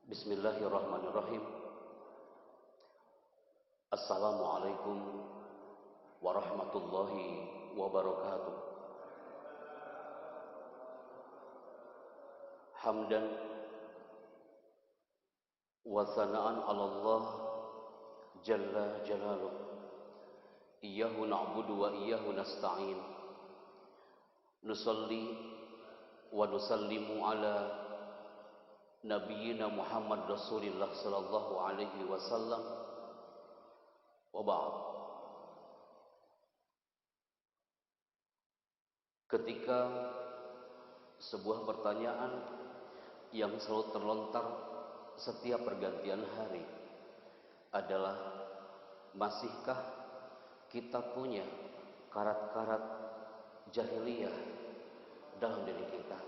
Bismillahirrahmanirrahim. Assalamualaikum warahmatullahi wabarakatuh. Hamdan wa sana'an 'ala Allah jalla jalaluh. Iyyahu na'budu wa iyyahu nasta'in. Nusalli wa nusallimu ala Nabiyyina Muhammad Rasulullah sallallahu alaihi wasallam. Wa ba'd. Ketika sebuah pertanyaan yang selalu terlontar setiap pergantian hari adalah, masihkah kita punya karat-karat jahiliyah dalam diri kita?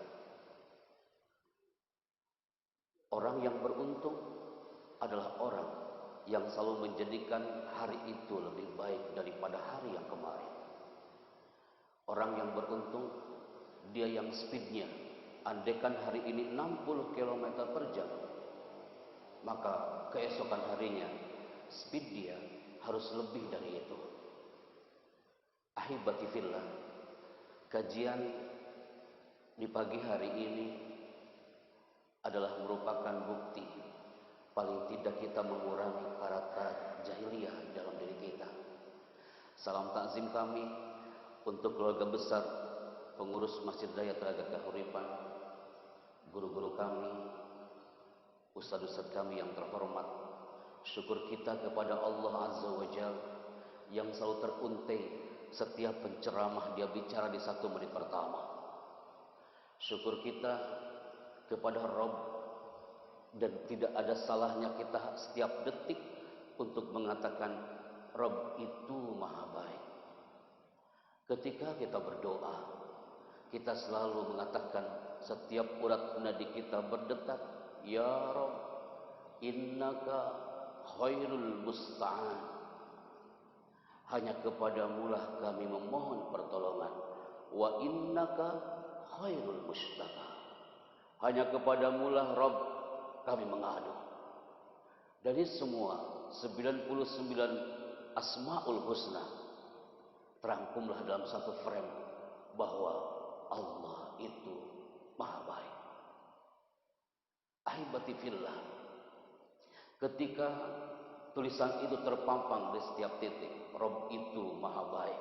Orang yang beruntung adalah orang yang selalu menjadikan hari itu lebih baik daripada hari yang kemarin. Orang yang beruntung, dia yang speednya, andaikan hari ini 60 km per jam, maka keesokan harinya speed dia harus lebih dari itu. Ahibati fillah, kajian di pagi hari ini adalah merupakan bukti paling tidak kita mengurangi karat-karat jahiliyah dalam diri kita. Salam takzim kami untuk keluarga besar pengurus Masjid Daya Telaga Kahuripan, guru-guru kami, ustadz-ustadz kami yang terhormat. Syukur kita kepada Allah Azza wa Jalla yang selalu teruntai setiap penceramah dia bicara di 1 menit pertama. Syukur kita kepada Rabb, dan tidak ada salahnya kita setiap detik untuk mengatakan Rabb itu maha baik. Ketika kita berdoa, kita selalu mengatakan setiap urat nadi kita berdetak, ya Rabb, innaka khairul musta'an. Hanya kepadamulah kami memohon pertolongan, wa innaka khairul mustaka. Hanya kepadamulah Rabb kami mengadu. Dari semua 99 Asmaul Husna terangkumlah dalam satu frame bahwa Allah itu maha baik. Ahibati fillah, ketika tulisan itu terpampang di setiap titik, Rabb itu maha baik,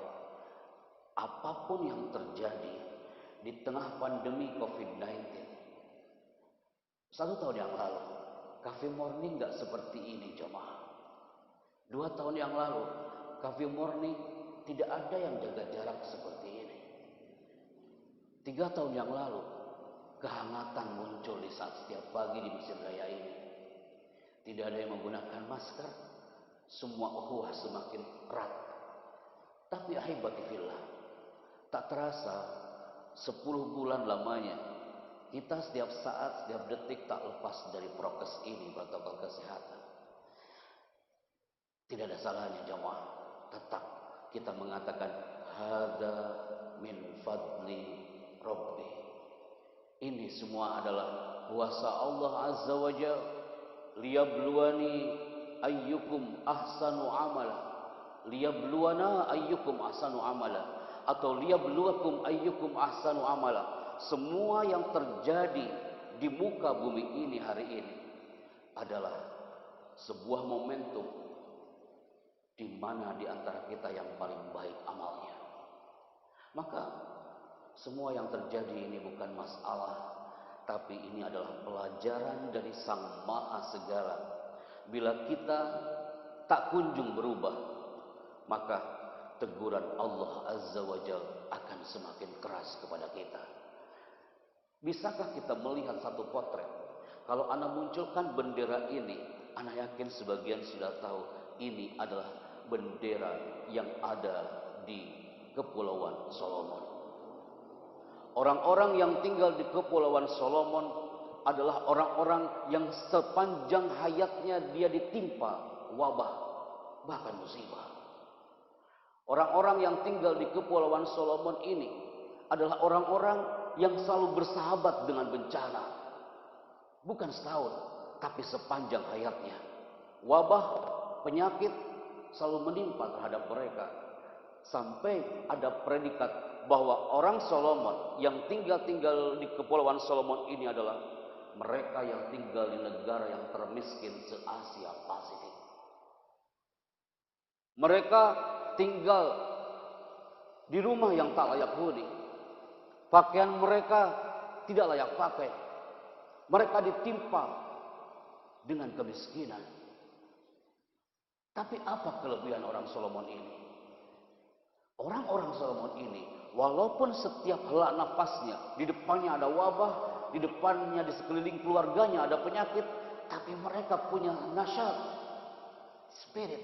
apapun yang terjadi di tengah pandemi COVID-19. 1 tahun yang lalu, Cafe Morning nggak seperti ini jemaah. 2 tahun yang lalu, Cafe Morning tidak ada yang jaga jarak seperti ini. 3 tahun yang lalu, kehangatan muncul di saat setiap pagi di Masjid Raya ini. Tidak ada yang menggunakan masker, semua ukhuwah semakin erat. Tapi ahibati fillah, tak terasa 10 bulan lamanya kita setiap saat, setiap detik tak lepas dari prokes ini, protokol kesehatan. Tidak ada salahnya jemaah, tetap kita mengatakan hadza min fadli Rabbi. Ini semua adalah kuasa Allah Azza wa Jalla, liyabluwani ayyukum ahsanu amala, liyabluwana ayyukum ahsanu amala, atau liyabluwakum ayyukum ahsanu amala. Semua yang terjadi di muka bumi ini hari ini adalah sebuah momentum di mana di antara kita yang paling baik amalnya. Maka semua yang terjadi ini bukan masalah, tapi ini adalah pelajaran dari Sang Maha Segala. Bila kita tak kunjung berubah, maka teguran Allah Azza wa Jalla akan semakin keras kepada kita. Bisakah kita melihat satu potret? Kalau Anda munculkan bendera ini, Anda yakin sebagian sudah tahu ini adalah bendera yang ada di Kepulauan Solomon. Orang-orang yang tinggal di Kepulauan Solomon adalah orang-orang yang sepanjang hayatnya dia ditimpa wabah, bahkan musibah. Orang-orang yang tinggal di Kepulauan Solomon ini adalah orang-orang yang selalu bersahabat dengan bencana. Bukan setahun, tapi sepanjang hayatnya wabah, penyakit selalu menimpa terhadap mereka. Sampai ada predikat bahwa orang Solomon yang tinggal di Kepulauan Solomon ini adalah mereka yang tinggal di negara yang termiskin se-Asia Pasifik. Mereka tinggal di rumah yang tak layak huni. Pakaian mereka tidak layak pakai. Mereka ditimpa dengan kemiskinan. Tapi apa kelebihan orang Solomon ini? Orang-orang Solomon ini, walaupun setiap helak nafasnya, di depannya ada wabah, di depannya, di sekeliling keluarganya ada penyakit, tapi mereka punya nasyat, spirit.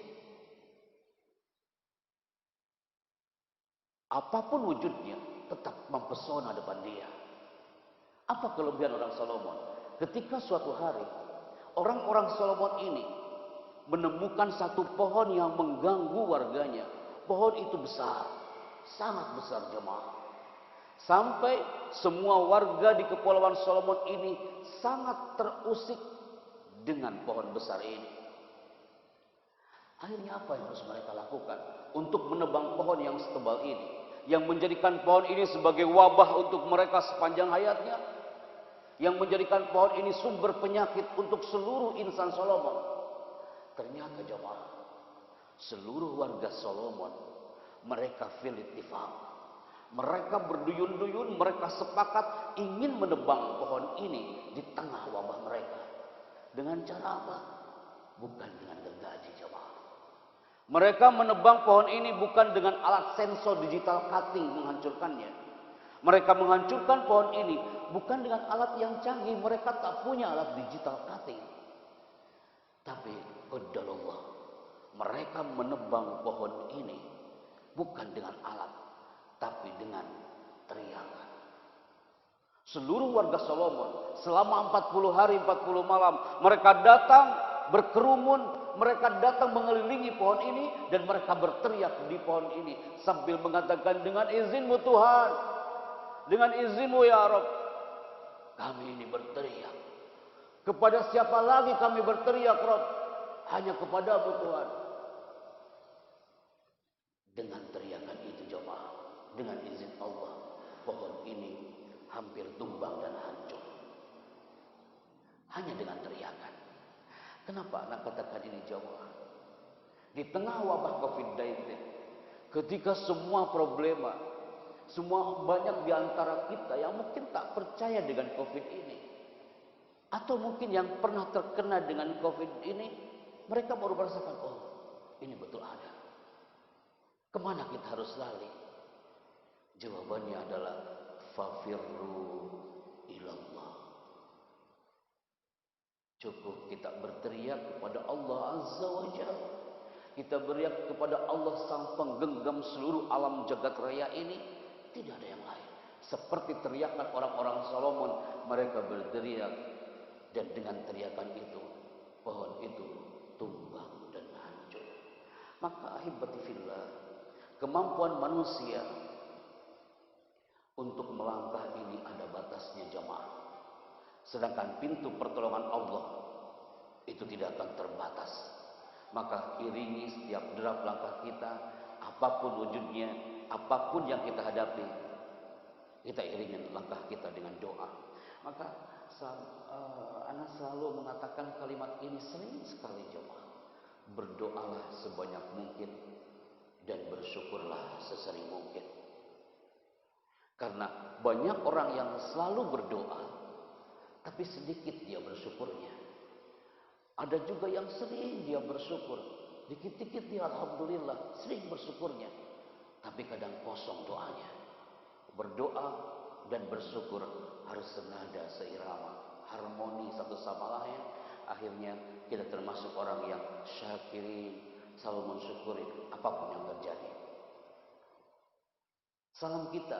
Apapun wujudnya, tetap mempesona depan dia. Apa kelebihan orang Solomon? Ketika suatu hari, orang-orang Solomon ini menemukan satu pohon yang mengganggu warganya. Pohon itu besar, sangat besar jemaah. Sampai semua warga di Kepulauan Solomon ini sangat terusik dengan pohon besar ini. Akhirnya apa yang harus mereka lakukan untuk menebang pohon yang setebal ini, yang menjadikan pohon ini sebagai wabah untuk mereka sepanjang hayatnya, yang menjadikan pohon ini sumber penyakit untuk seluruh insan Solomon. Ternyata jemaah, seluruh warga Solomon, mereka filittifaq, mereka berduyun-duyun, mereka sepakat ingin menebang pohon ini di tengah wabah mereka. Dengan cara apa? Bukan dengan gergaji jemaah. Mereka menebang pohon ini bukan dengan alat sensor digital cutting menghancurkannya. Mereka menghancurkan pohon ini bukan dengan alat yang canggih. Mereka tak punya alat digital cutting. Tapi qadarullah, mereka menebang pohon ini bukan dengan alat, tapi dengan teriakan. Seluruh warga Solomon selama 40 hari 40 malam mereka datang berkerumun, mereka datang mengelilingi pohon ini dan mereka berteriak di pohon ini sambil mengatakan, dengan izinmu Tuhan, dengan izinmu ya Rabb, kami ini berteriak. Kepada siapa lagi kami berteriak Rabb? Hanya kepadamu Tuhan. Dengan teriakan itu jemaah, dengan izin Allah, pohon ini hampir tumbang dan hancur. Hanya dengan teriakan. Kenapa anak katakan ini jemaah? Di tengah wabah COVID-19, ketika semua problema, semua banyak di antara kita yang mungkin tak percaya dengan COVID ini, atau mungkin yang pernah terkena dengan COVID ini, mereka baru merasakan, oh ini betul ada. Kemana kita harus lari? Jawabannya adalah fafirru ilallah. Cukup kita berteriak kepada Allah Azza wa Jalla. Kita beriak kepada Allah sang penggenggam seluruh alam jagat raya ini. Tidak ada yang lain. Seperti teriakan orang-orang Solomon, mereka berteriak. Dan dengan teriakan itu, pohon itu tumbang dan hancur. Maka ahibati fillah, kemampuan manusia untuk melangkah ini ada batasnya jemaah. Sedangkan pintu pertolongan Allah itu tidak akan terbatas. Maka iringi setiap derap langkah kita, apapun wujudnya, apapun yang kita hadapi, kita iringi langkah kita dengan doa. Maka anak selalu mengatakan kalimat ini sering sekali jemaah. Berdoalah sebanyak mungkin dan bersyukurlah sesering mungkin. Karena banyak orang yang selalu berdoa, tapi sedikit dia bersyukurnya. Ada juga yang sering dia bersyukur, dikit-dikit dia alhamdulillah, sering bersyukurnya. Tapi kadang kosong doanya. Berdoa dan bersyukur harus senada, seirama, harmoni satu sama lain. Akhirnya kita termasuk orang yang syakirin, selalu mensyukuri apapun yang terjadi. Salam kita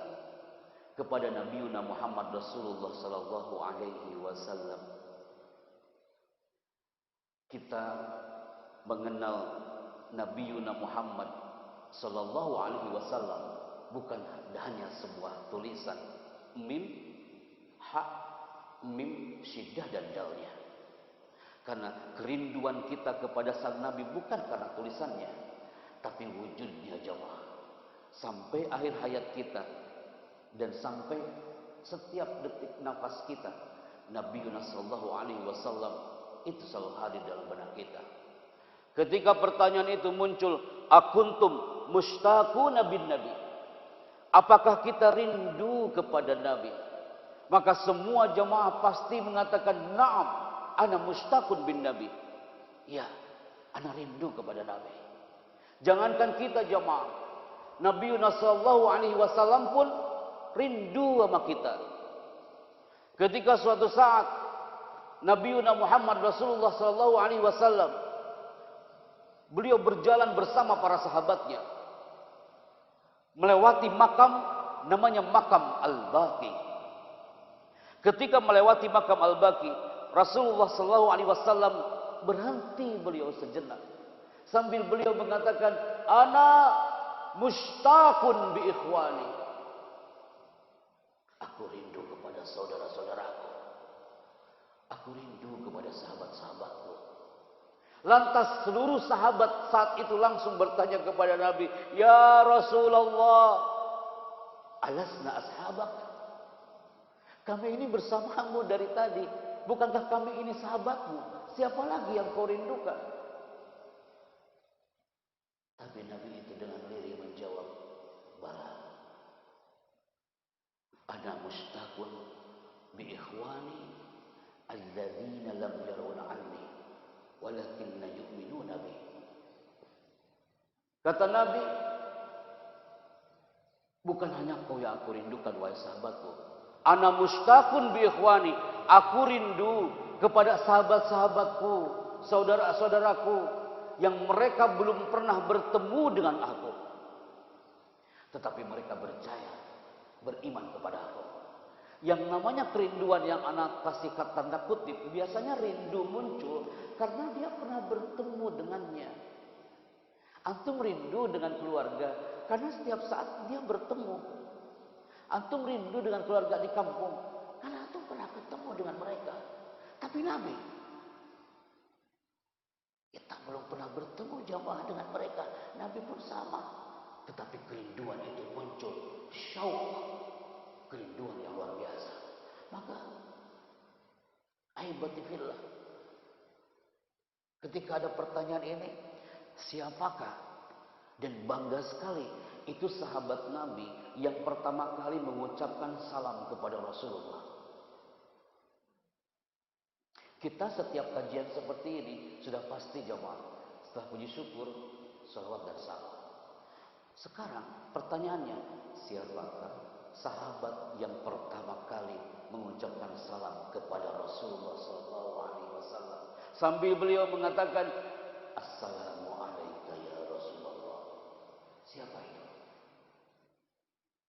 kepada Nabiuna Muhammad Rasulullah sallallahu alaihi wasallam. Kita mengenal Nabiuna Muhammad sallallahu alaihi wasallam bukan hanya sebuah tulisan mim, ha, mim, syiddah dan dalnya. Karena kerinduan kita kepada sang Nabi bukan karena tulisannya, tapi wujudnya jemaah. Sampai akhir hayat kita dan sampai setiap detik nafas kita, Nabi sallallahu alaihi wasallam itu selalu hadir dalam benak kita. Ketika pertanyaan itu muncul, akuntum mushtaquna bin nabi? Apakah kita rindu kepada Nabi? Maka semua jemaah pasti mengatakan, na'am, ana mushtaqun bin nabi. Ya, ana rindu kepada Nabi. Jangankan kita jemaah, Nabi sallallahu alaihi wasallam pun rindu sama kita. Ketika suatu saat Nabi Muhammad Rasulullah sallallahu alaihi wasallam beliau berjalan bersama para sahabatnya melewati makam namanya makam Al-Baqi. Ketika melewati makam Al-Baqi, Rasulullah sallallahu alaihi wasallam berhenti beliau sejenak sambil beliau mengatakan, ana mushtaqun bi ikhwani. Aku rindu kepada saudara-saudaraku. Aku rindu kepada sahabat-sahabatku. Lantas seluruh sahabat saat itu langsung bertanya kepada Nabi, ya Rasulullah, alasna ashabak? Kami ini bersamamu dari tadi. Bukankah kami ini sahabatmu? Siapa lagi yang kau rindukan? Tapi Nabi itu dengan lirih menjawab, bala, ana mushtaqun bi ikhwani alladzina lam yarawna anni walakinna yu'minuna bi. Kata Nabi, bukan hanya kau yang aku rindukan wahai sahabatku. Ana mushtaqun bi ikhwani, aku rindu kepada sahabat-sahabatku, saudara-saudaraku yang mereka belum pernah bertemu dengan aku, tetapi mereka percaya, beriman kepada aku. Yang namanya kerinduan yang anak kasih tanda kutip, biasanya rindu muncul karena dia pernah bertemu dengannya. Antum rindu dengan keluarga karena setiap saat dia bertemu. Antum rindu dengan keluarga di kampung karena antum pernah ketemu dengan mereka. Tapi Nabi, kita belum pernah bertemu jamaah dengan mereka. Nabi pun sama. Tetapi kerinduan itu muncul. Syauq. Kerinduan yang luar biasa. Maka aibati fillah, ketika ada pertanyaan ini, siapakah? Dan bangga sekali itu sahabat Nabi yang pertama kali mengucapkan salam kepada Rasulullah. Kita setiap kajian seperti ini sudah pasti jamaah setelah puji syukur, salawat dan salam. Sekarang pertanyaannya, siapakah sahabat yang pertama kali mengucapkan salam kepada Rasulullah SAW sambil beliau mengatakan, assalamu alayka ya Rasulullah? Siapa itu?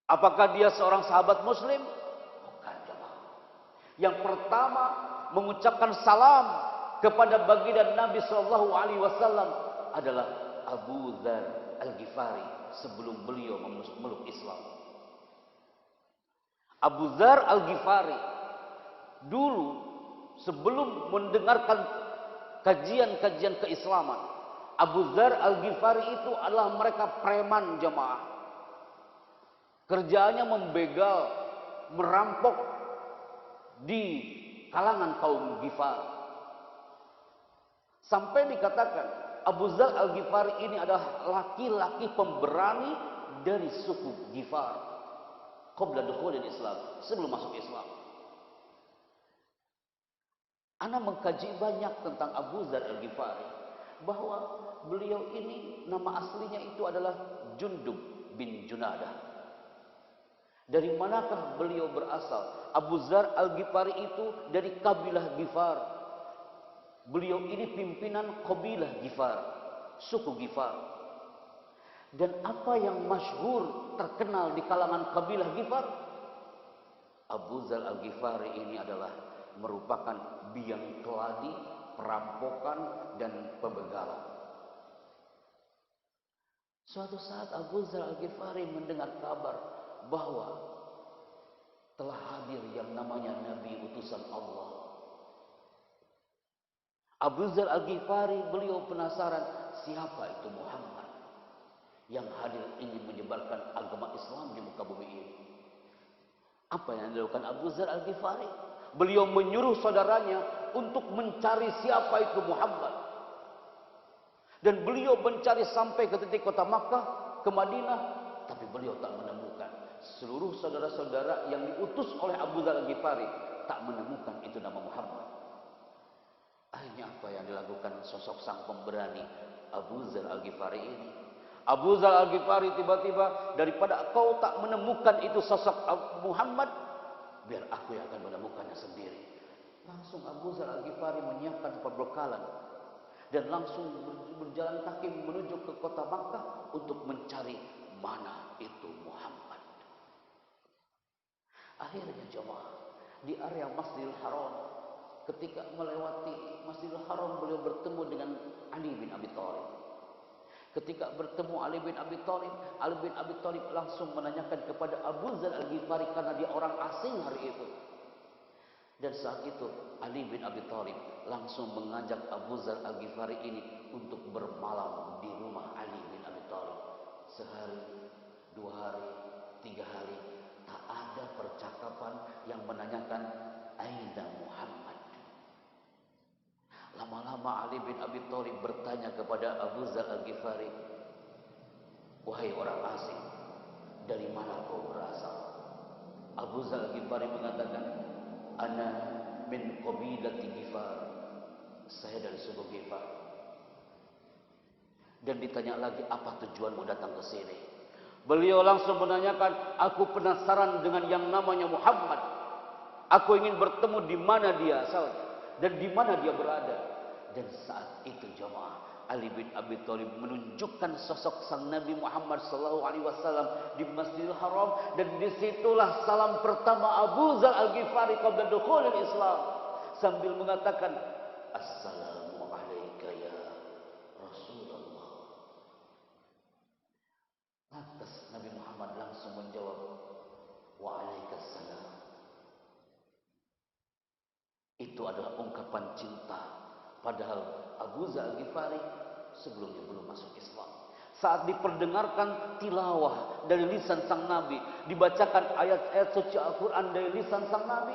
Apakah dia seorang sahabat muslim? Bukan jemaah. Yang pertama mengucapkan salam kepada baginda Nabi SAW adalah Abu Dzar Al-Ghifari sebelum beliau memeluk Islam. Abu Dzar Al-Ghifari dulu sebelum mendengarkan kajian-kajian keislaman, Abu Dzar Al-Ghifari itu adalah mereka preman jemaah. Kerjaannya membegal, merampok di kalangan kaum Ghifar. Sampai dikatakan Abu Dzar Al-Ghifari ini adalah laki-laki pemberani dari suku Ghifar. Qabla dukhulil Islam, sebelum masuk Islam. Ana mengkaji banyak tentang Abu Dzar Al-Ghifari, bahwa beliau ini nama aslinya itu adalah Jundub bin Junadah. Dari manakah beliau berasal? Abu Dzar Al-Ghifari itu dari kabilah Ghifar. Beliau ini pimpinan kabilah Ghifar, suku Ghifar. Dan apa yang masyhur terkenal di kalangan kabilah Ghifar? Abu Dzar Al-Ghifari ini adalah merupakan biang keladi, perampokan dan pembegalan. Suatu saat Abu Dzar Al-Ghifari mendengar kabar bahwa telah hadir yang namanya Nabi utusan Allah. Abu Dzar Al-Ghifari, beliau penasaran siapa itu Muhammad yang hadir ingin menyebarkan agama Islam di muka bumi ini. Apa yang dilakukan Abu Dzar Al-Ghifari? Beliau menyuruh saudaranya untuk mencari siapa itu Muhammad. Dan beliau mencari sampai ke titik kota Makkah, ke Madinah, tapi beliau tak menemukan. Seluruh saudara-saudara yang diutus oleh Abu Dzar Al-Ghifari tak menemukan itu nama Muhammad. Akhirnya apa yang dilakukan sosok sang pemberani Abu Dzar Al-Ghifari ini? Abu Dzar Al-Ghifari tiba-tiba, daripada kau tak menemukan itu sosok Muhammad, biar aku yang akan menemukannya sendiri. Langsung Abu Dzar Al-Ghifari menyiapkan perbekalan dan langsung berjalan kaki menuju ke kota Makkah untuk mencari mana itu Muhammad. Akhirnya jemaah, di area Masjidil Haram, ketika melewati Masjidil Haram, beliau bertemu dengan Ali bin Abi Thalib. Ketika bertemu Ali bin Abi Thalib langsung menanyakan kepada Abu Dzar Al-Ghifari karena dia orang asing hari itu. Dan saat itu Ali bin Abi Thalib langsung mengajak Abu Dzar Al-Ghifari ini untuk bermalam di rumah Ali bin Abi Thalib. Sehari, 2 hari, 3 hari, tak ada percakapan yang menanyakan aina Muhammad. Lama-lama Ali bin Abi Thalib bertanya kepada Abu Dzar Al-Ghifari, wahai orang asing, dari mana kau berasal? Abu Dzar Al-Ghifari mengatakan, ana min qabilati Ghifar, saya dari suku Ghifar. Dan ditanya lagi, apa tujuanmu datang ke sini? Beliau langsung menanyakan, aku penasaran dengan yang namanya Muhammad. Aku ingin bertemu di mana dia asalnya dan di mana dia berada. Dan saat itu jemaah, Ali bin Abi Thalib menunjukkan sosok sang Nabi Muhammad SAW di Masjidil Haram, dan disitulah salam pertama Abu Dzar Al-Ghifari qabla dukhulil Islam, sambil mengatakan, assalamu alayka ya Rasulullah. Lantas Nabi Muhammad langsung menjawab, wa alaikassalam. Itu adalah ungkapan cinta. Padahal Abu Dzar Al-Ghifari sebelumnya belum masuk Islam. Saat diperdengarkan tilawah dari lisan sang Nabi, dibacakan ayat-ayat suci Al-Quran dari lisan sang Nabi,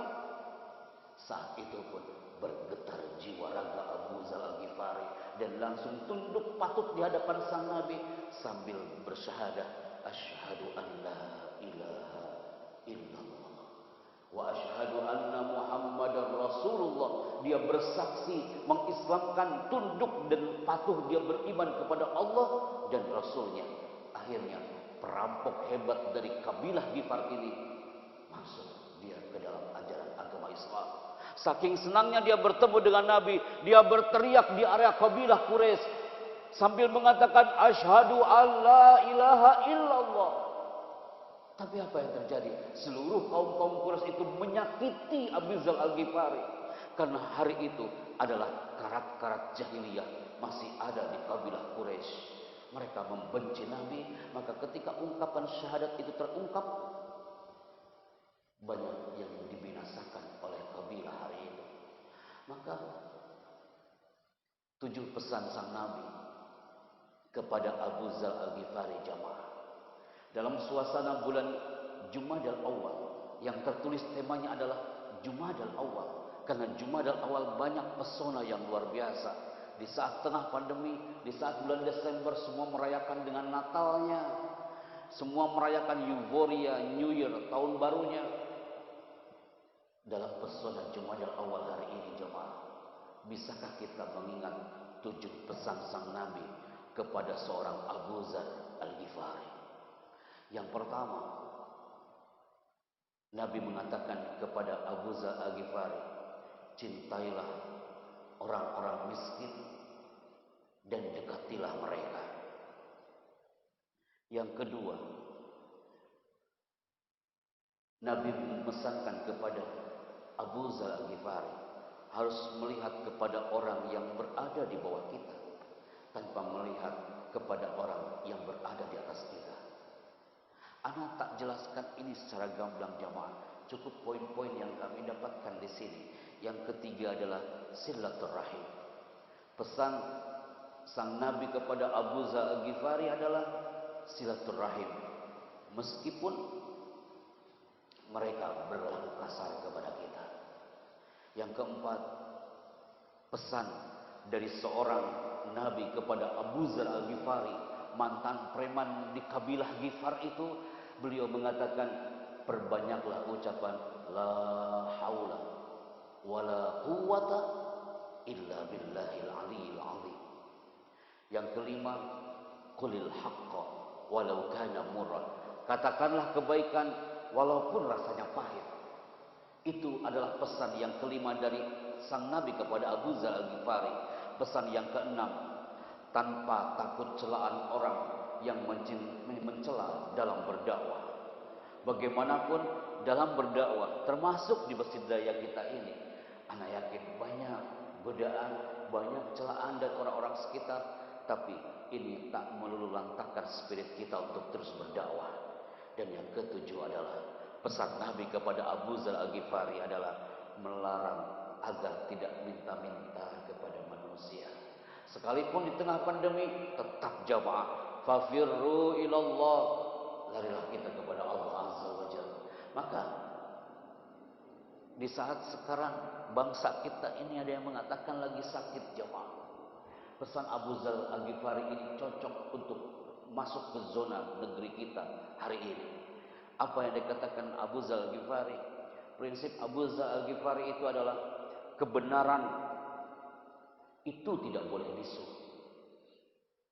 saat itu pun bergetar jiwa raga Abu Dzar Al-Ghifari dan langsung tunduk patut di hadapan sang Nabi sambil bersyahadah, asyhadu an la ilaha illallah wa asyhadu anna Muhammadar Rasulullah. Dia bersaksi mengislamkan, tunduk dan patuh, dia beriman kepada Allah dan Rasulnya. Akhirnya perampok hebat dari kabilah Ghifar ini masuk dia ke dalam ajaran agama Islam. Saking senangnya dia bertemu dengan Nabi, dia berteriak di area kabilah Quraisy sambil mengatakan asyhadu alla ilaha illallah. Tapi apa yang terjadi? Seluruh kaum Quraisy itu menyakiti Abu Dzar Al-Ghifari. Karena hari itu adalah karat-karat jahiliyah masih ada di kabilah Quraisy. Mereka membenci Nabi, maka ketika ungkapan syahadat itu terungkap, banyak yang dibinasakan oleh kabilah hari itu. Maka 7 pesan sang Nabi kepada Abu Dzar Al-Ghifari jamaah. Dalam suasana bulan Jumadal Awal yang tertulis temanya adalah Jumadal Awal. Karena Jumadal Awal banyak pesona yang luar biasa. Di saat tengah pandemi, di saat bulan Desember, semua merayakan dengan Natalnya, semua merayakan euforia, New Year, tahun barunya. Dalam pesona Jumadal Awal hari ini jemaah, bisakah kita mengingat 7 pesan sang Nabi kepada seorang Abu Dzar Al-Ghifari? Yang pertama, Nabi mengatakan kepada Abu Dzar Al-Ghifari, cintailah orang-orang miskin dan dekatilah mereka. Yang kedua, Nabi memesankan kepada Abu Dzar Al-Ghifari harus melihat kepada orang yang berada di bawah kita tanpa melihat kepada orang yang berada di atas kita. Ana tak jelaskan ini secara gamblang jamaah, cukup poin-poin yang kami dapatkan di sini. Yang ketiga adalah silaturahim. Pesan sang Nabi kepada Abu Dzar Al-Ghifari adalah silaturahim, meskipun mereka berlaku kasar kepada kita. Yang keempat, pesan dari seorang Nabi kepada Abu Dzar Al-Ghifari, mantan preman di kabilah Ghifar itu. Beliau mengatakan, perbanyaklah ucapan la haula wala quwwata illa billahil aliyil azim. Yang kelima, qulil haqqa walau kana murran. Katakanlah kebaikan walaupun rasanya pahit. Itu adalah pesan yang kelima dari sang Nabi kepada Abu Dzar Al-Ghifari. Pesan yang keenam, tanpa takut celaan orang yang mencela dalam berdakwah. Bagaimanapun dalam berdakwah, termasuk di Masjid Daya kita ini, ana yakin banyak godaan, banyak celaan dari orang-orang sekitar, tapi ini tak melulu lantakan spirit kita untuk terus berdakwah. Dan yang ketujuh adalah pesan Nabi kepada Abu Dzar Al-Ghifari adalah melarang agar tidak minta-minta kepada manusia. Sekalipun di tengah pandemi, tetap jamaah. Fafirru ilallah, larilah kita kepada Allah Azza wa Jalla. Maka di saat sekarang bangsa kita ini ada yang mengatakan lagi sakit jamaah. Pesan Abu Dzar Al-Ghifari ini cocok untuk masuk ke zona negeri kita hari ini. Apa yang dikatakan Abu Dzar Al-Ghifari? Prinsip Abu Dzar Al-Ghifari itu adalah kebenaran itu tidak boleh bisu.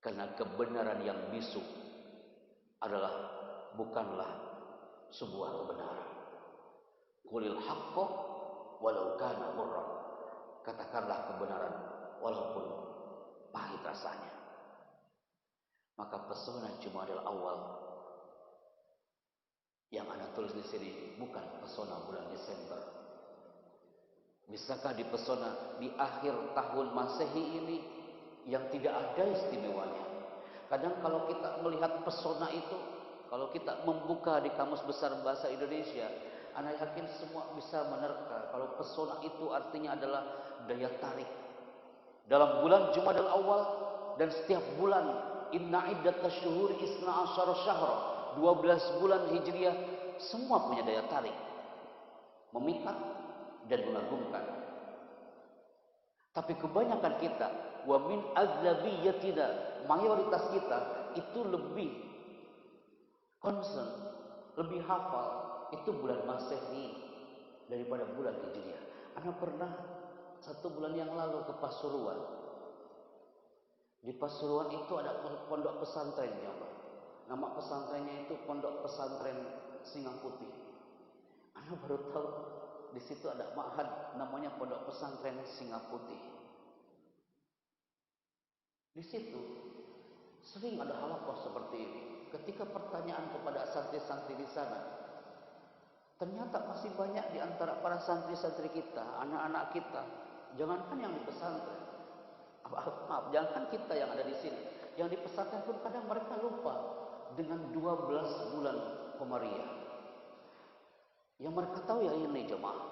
Karena kebenaran yang bisu bukanlah sebuah kebenaran. Qulil haqqo walau kana murran. Katakanlah kebenaran walaupun pahit rasanya. Maka pesona Jumadil Awal yang Anda tulis di sini bukan pesona bulan Desember. Bisakah dipesona di akhir tahun Masehi ini yang tidak ada istimewanya? Kadang kalau kita melihat pesona itu, kalau kita membuka di Kamus Besar Bahasa Indonesia, Anda yakin semua bisa menerka kalau pesona itu artinya adalah daya tarik. Dalam bulan Jumadil Awal dan setiap bulan, inna iddatash syuhuri isna asyara syahra, 12 bulan Hijriah, semua punya daya tarik, memikat dan mengagumkan. Tapi kebanyakan kita, wa min azlabiyatina, mayoritas kita itu lebih concern, lebih hafal itu bulan Masehi daripada bulan Hijriah. Anda pernah satu bulan yang lalu ke Pasuruan. Di Pasuruan itu ada pondok pesantren, ya Allah. Nama pesantrennya itu Pondok Pesantren Singa Putih. Anda baru tahu di situ ada ma'had namanya Pondok Pesantren Singa Putih. Di situ sering ada halaqah seperti ini. Ketika pertanyaan kepada santri-santri di sana, ternyata masih banyak di antara para santri-santri kita, anak-anak kita, jangankan yang di pesantren, maaf, jangankan kita yang ada di sini, yang di pesantren pun kadang mereka lupa dengan 12 bulan Komariah. Yang mereka tahu ya ini jemaah,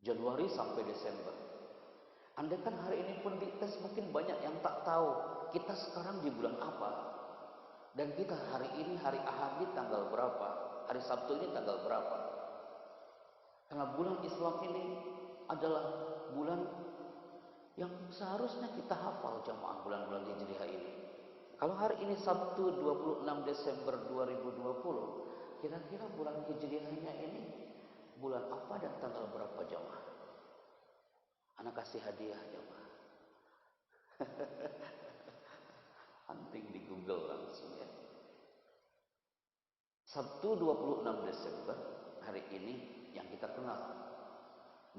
Januari sampai Desember. Andai kan hari ini pun dites, mungkin banyak yang tak tahu kita sekarang di bulan apa. Dan kita hari ini, hari Ahad ini tanggal berapa, hari Sabtu ini tanggal berapa. Karena bulan Islam ini adalah bulan yang seharusnya kita hafal jamaah, bulan-bulan Hijriah ini. Kalau hari ini Sabtu 26 Desember 2020, kira-kira bulan Hijriahnya ini bulan apa dan tanggal berapa jamaah? Anak kasih hadiah jamaah. Hunting di Google langsung ya. Sabtu 26 Desember hari ini yang kita kenal.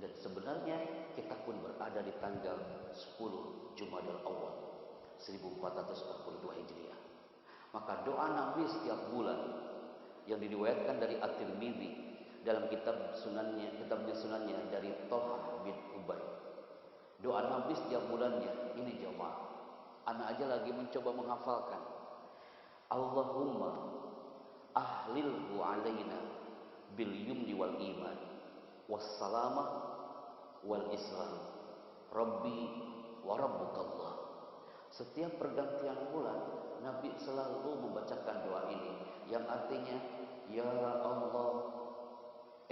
Dan sebenarnya kita pun berada di tanggal 10 Jumadil Awal 1442 Hijriah. Maka doa Nabi setiap bulan yang diriwayatkan dari At-Tirmidzi dalam kitabnya sunannya dari Thalhah bin Ubay. Doa Nabi setiap bulannya ini jemaah. Anak aja lagi mencoba menghafalkan. Allahumma ahlilhu alaina bil yumni wal iman wassalamah wal islam Rabbi wa Rabbukallah. Setiap pergantian bulan, Nabi selalu membacakan doa ini, yang artinya, ya Allah,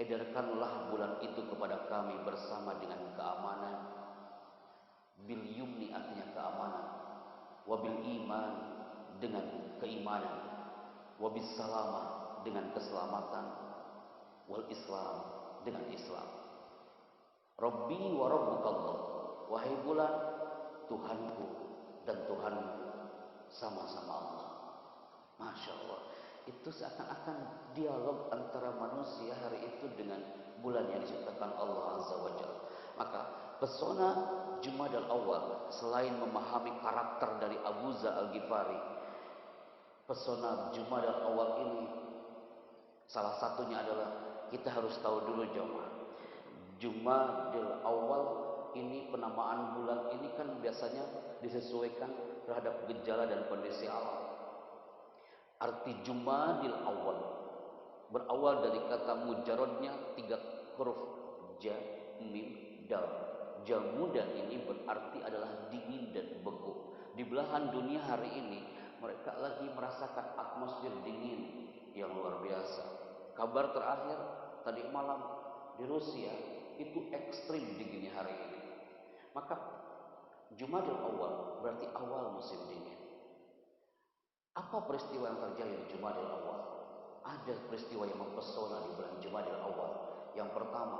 edarkanlah bulan itu kepada kami bersama dengan keamanan. Bil yumni artinya keamanan, wabil iman dengan keimanan, wabis salamah dengan keselamatan, wal Islam dengan Islam. Rabbi wa Rabbukallah, wahai bulan, Tuhanku dan Tuhanmu sama-sama Allah. Masya Allah, itu seakan-akan dialog antara manusia hari itu dengan bulan yang diciptakan Allah Azza wa Jalla. Maka pesona Jumadal Awal, selain memahami karakter dari Abu Dza Al-Ghifari, pesona Jumadal Awal ini salah satunya adalah kita harus tahu dulu jemaah, Jumadal Awal ini, penamaan bulan ini kan biasanya disesuaikan terhadap gejala dan kondisi alam. Arti Jumadil Awal berawal dari kata mujarodnya 3 huruf ja, mim, dal. Jamuda ini berarti adalah dingin dan beku. Di belahan dunia hari ini mereka lagi merasakan atmosfer dingin yang luar biasa. Kabar terakhir tadi malam di Rusia itu ekstrim dinginnya hari ini. Maka Jumadil Awal berarti awal musim dingin. Apa peristiwa yang terjadi di Jumadil Awal? Ada peristiwa yang mempesona di bulan Jumadil Awal. Yang pertama,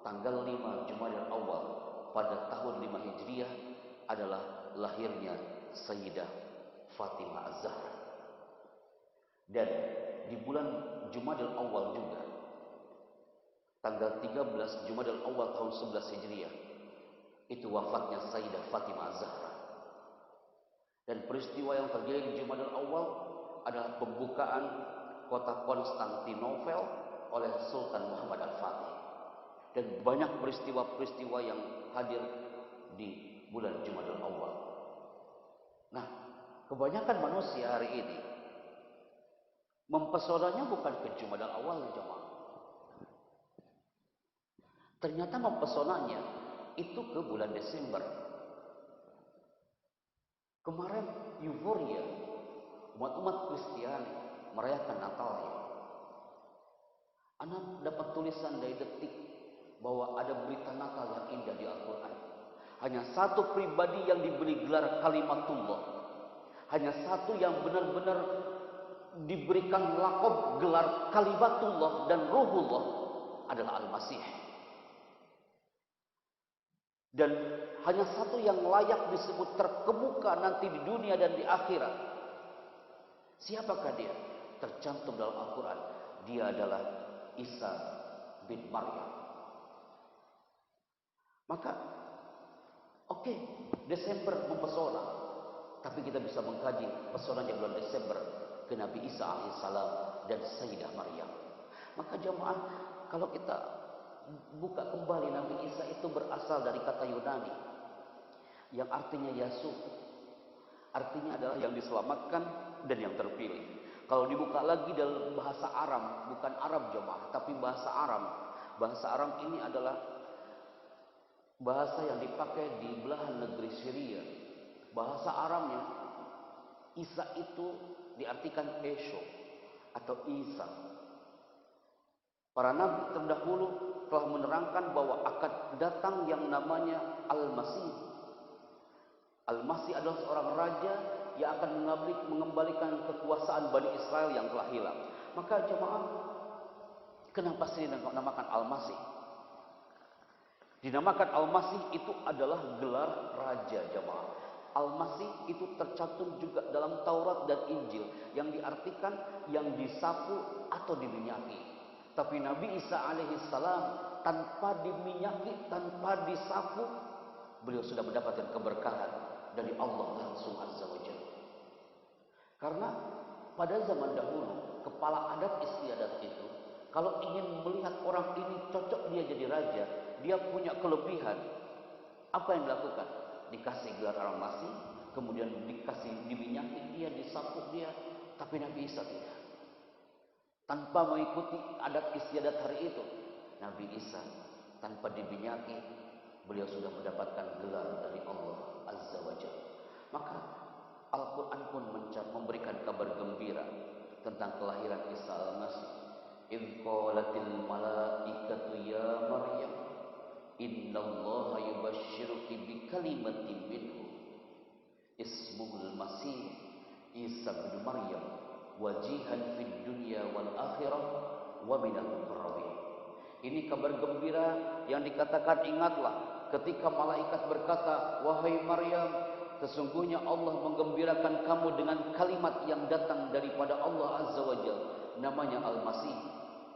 tanggal 5 Jumadil Awal pada tahun 5 Hijriah adalah lahirnya Sayyidah Fatimah Az-Zahra. Dan di bulan Jumadil Awal juga, tanggal 13 Jumadil Awal tahun 11 Hijriah, itu wafatnya Sayyidah Fatimah Az-Zahra. Dan peristiwa yang terjadi di Jumadil Awal adalah pembukaan kota Konstantinopel oleh Sultan Muhammad Al-Fatih. Dan banyak peristiwa-peristiwa yang hadir di bulan Jumadil Awal. Nah, kebanyakan manusia hari ini mempesonanya bukan ke Jumadil Awal, jemaah. Ternyata mempesonanya itu ke bulan Desember. Kemarin euforia umat-umat Kristiani merayakan Natalnya. Anak dapat tulisan dari Detik bahwa ada berita Natal yang indah di Al-Quran. Hanya satu pribadi yang diberi gelar Kalimatullah, hanya satu yang benar-benar diberikan lakop gelar Kalimatullah dan Ruhullah adalah Al-Masih. Dan hanya satu yang layak disebut terkemuka nanti di dunia dan di akhirat. Siapakah dia? Tercantum dalam Al-Quran. Dia adalah Isa bin Maryam. Maka, oke, Desember mempesona. Tapi kita bisa mengkaji pesonanya bulan Desember ke Nabi Isa alaihissalam dan Sayyidah Maryam. Maka jemaah, kalau kita buka kembali, Nabi Isa itu berasal dari kata Yunani yang artinya Yasuh. Artinya adalah yang diselamatkan dan yang terpilih. Kalau dibuka lagi dalam bahasa Aram, bukan Arab jemaah, tapi bahasa Aram. Bahasa Aram ini adalah bahasa yang dipakai di belahan negeri Syria. Bahasa Aramnya, Isa itu diartikan Esho atau Isa. Para nabi terdahulu telah menerangkan bahwa akan datang yang namanya Al-Masih. Al-Masih adalah seorang raja yang akan mengembalikan kekuasaan Bani Israel yang telah hilang. Maka jemaah, kenapa sih dinamakan Al-Masih? Dinamakan Al-Masih itu adalah gelar raja jemaah. Al-Masih itu tercantum juga dalam Taurat dan Injil yang diartikan yang disapu atau diminyaki. Tapi Nabi Isa alaihissalam tanpa diminyaki, tanpa disapu, beliau sudah mendapatkan keberkahan dari Allah langsung Azza wa Jalla. Karena pada zaman dahulu kepala adat istiadat itu kalau ingin melihat orang ini cocok dia jadi raja, dia punya kelebihan, apa yang dilakukan? Dikasih gelar Al-Masih, kemudian dikasih diminyaki dia, disapu dia. Tapi Nabi Isa tidak. Tanpa mengikuti adat istiadat hari itu, Nabi Isa tanpa diminyaki, beliau sudah mendapatkan gelar dari Allah Azza wa Jalla. Maka Al-Quran pun memberikan kabar gembira tentang kelahiran Isa al-Masih. Idh qalatil malaikatu ya Maryam innallaha yubashshiruki bikalimatin minhu ismuhul Masih Isa bin Maryam wajihan fid dunya wal akhirah wa minal muqarrabin. Ini kabar gembira yang dikatakan, ingatlah ketika malaikat berkata, wahai Maryam, sesungguhnya Allah menggembirakan kamu dengan kalimat yang datang daripada Allah Azza wa Jalla, namanya Al-Masih,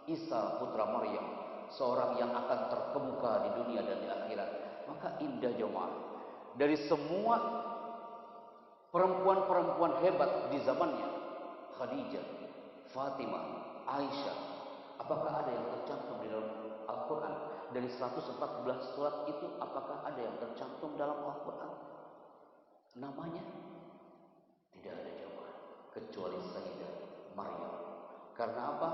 Isa putra Maryam, seorang yang akan terkemuka di dunia dan di akhirat. Maka indah jemaah, dari semua perempuan-perempuan hebat di zamannya, Khadijah, Fatimah, Aisyah, apakah ada yang tercantum di dalam Al-Quran? Dari 114 surat itu, apakah ada yang tercantum dalam Al-Quran namanya? Tidak ada jemaah, kecuali Sayyidah Maryam. Karena apa?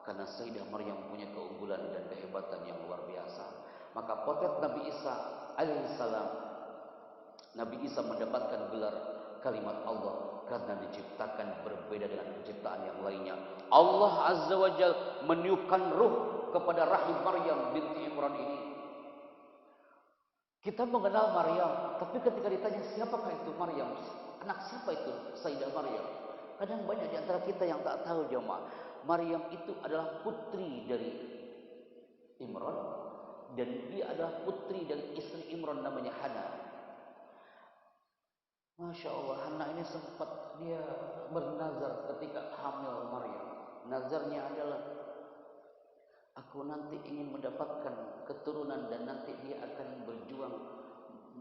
Karena Sayyidah Maryam punya keunggulan dan kehebatan yang luar biasa. Maka potret Nabi Isa alaihissalam, Nabi Isa mendapatkan gelar kalimat Allah karena diciptakan berbeda dengan penciptaan yang lainnya. Allah Azza wa Jalla meniupkan ruh kepada rahim Maryam binti Imran ini. Kita mengenal Maryam, tapi ketika ditanya siapakah itu Maryam, anak siapa itu Sayyidah Maryam, kadang banyak di antara kita yang tak tahu jemaah. Maryam itu adalah putri dari Imran, dan dia adalah putri dari istri Imran namanya Hana. Masya Allah, Hana ini sempat dia bernazar ketika hamil Maryam. Nazarnya adalah, aku nanti ingin mendapatkan keturunan dan nanti dia akan berjuang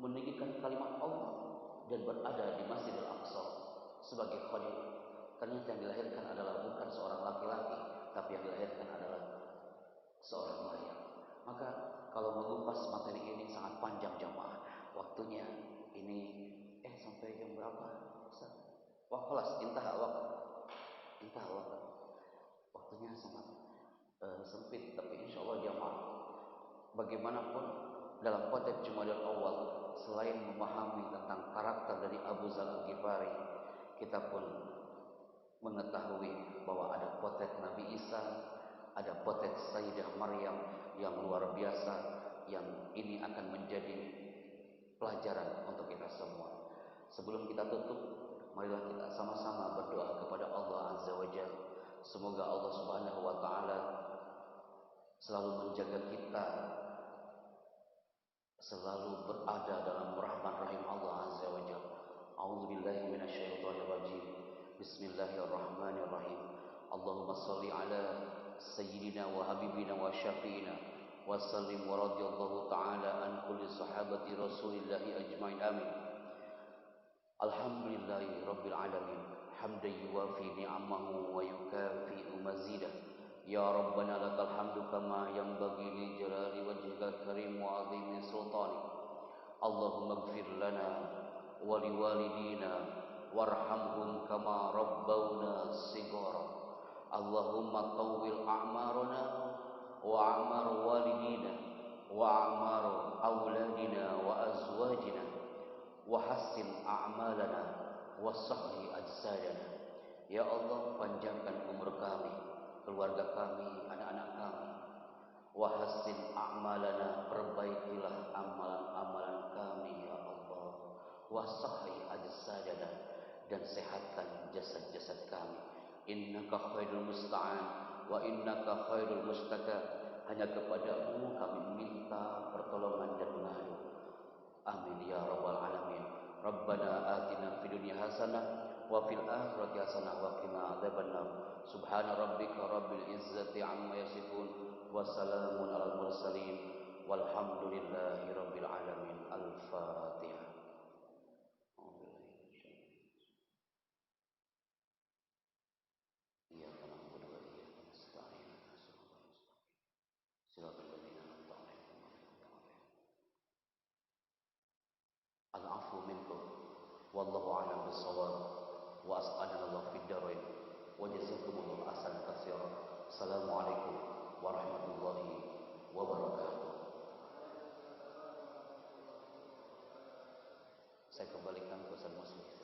meninggikan kalimat Allah dan berada di Masjidil Aqsa sebagai khadim. Ternyata yang dilahirkan adalah bukan seorang laki-laki, tapi yang dilahirkan adalah seorang Maryam. Maka kalau mengupas materi ini sangat panjang jemaah. Waktunya ini sampai jam berapa? Wah, kelas intah waktu. Waktunya sangat sempit, tapi insya Allah jamaah, bagaimanapun dalam konteks Jumadil Awal, selain memahami tentang karakter dari Abu Dzar Al-Ghifari, kita pun mengetahui bahwa ada potret Nabi Isa, ada potret Sayyidah Maryam yang luar biasa, yang ini akan menjadi pelajaran untuk kita semua. Sebelum kita tutup, marilah kita sama-sama berdoa kepada Allah Azza wa Jalla. Semoga Allah Subhanahu wa taala selalu menjaga kita, selalu berada dalam rahmat rahim Allah Azza wa Jalla. A'udzubillahi minasyaitonir rajim. Bismillahirrahmanirrahim. Allahumma shalli ala sayyidina wa habibina wa syafiina wa sallim wa radhiyallahu ta'ala an kulli sahabati Rasulillahi ajmain. Amin. Alhamdulillahi rabbil alamin. Hamdan yuwafi ni'amahu wa yukafi'u mazidah. Ya Rabbana lakal hamdu kama yanbaghi li jalali wajhikal karim wa 'azimi sultanik. Allahumma ighfir lana wa liwalidina warhamhum kama rabbawna shighara. Allahumma tawwil a'marana wa a'mar walidina wa a'mar auladina wa azwajina wa hassin a'malana wa sahli ajsadana. Ya Allah, panjangkan umur kami, keluarga kami, anak-anak kami. Wa hassin a'malana, perbaikilah amalan-amalan kami ya Allah. Wa sahli ajsadana, dan sehatkan jasad-jasad kami. Innaka khairul musta'an wa innaka khairul mustaka. Hanya kepadamu kami minta pertolongan dan mengadu. Amin ya rabbal alamin. Rabbana atina fid dunya hasanah wa fil akhirati hasanah wa qina adzabannar. Subhana rabbika rabbil izzati amma yasifun wa salamun alal mursalin walhamdulillahi rabbil alamin. Al-Fatihah. Iyyaka na'budu wa iyyaka nasta'in. Shiratal ladzina an'amta 'alaihim al-'afwu minkum wallahu a'lam bis-shawab wa as'adanallahu fid dharain wa jazakumullahu ahsan katsiran. Assalamualaikum warahmatullahi wabarakatuh. saya kembalikan ke Ustaz Muslim.